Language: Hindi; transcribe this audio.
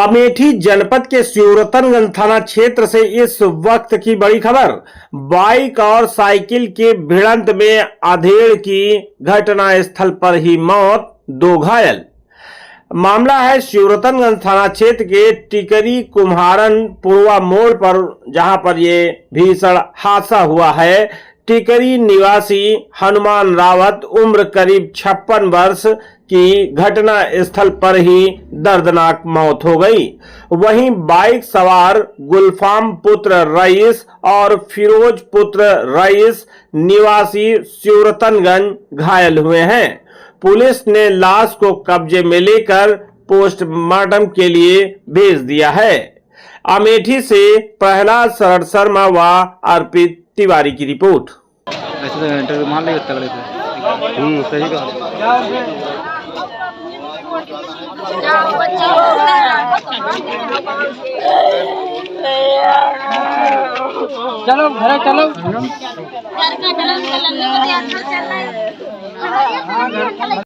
अमेठी जनपद के सूरतनगंज थाना क्षेत्र से इस वक्त की बड़ी खबर। बाइक और साइकिल के भिड़ंत में अधेड़ की घटना स्थल पर ही मौत, 2 घायल। मामला है सूरतनगंज थाना क्षेत्र के टिकरी कुम्हारन पुरवा मोड़ पर, जहां पर ये भीषण हादसा हुआ है। टिकरी निवासी हनुमान रावत उम्र करीब 56 वर्ष की घटना स्थल पर ही दर्दनाक मौत हो गई। वहीं बाइक सवार गुलफाम पुत्र रईस और फिरोज पुत्र रईस निवासी सूरतनगंज घायल हुए हैं। पुलिस ने लाश को कब्जे में लेकर पोस्टमार्टम के लिए भेज दिया है। अमेठी से प्रहलाद शरण शर्मा व अर्पित तिवारी की रिपोर्ट। इंटरव्यू मान ले तगड़े थे। सही कहा। चलो घर चलो। घर का चलो,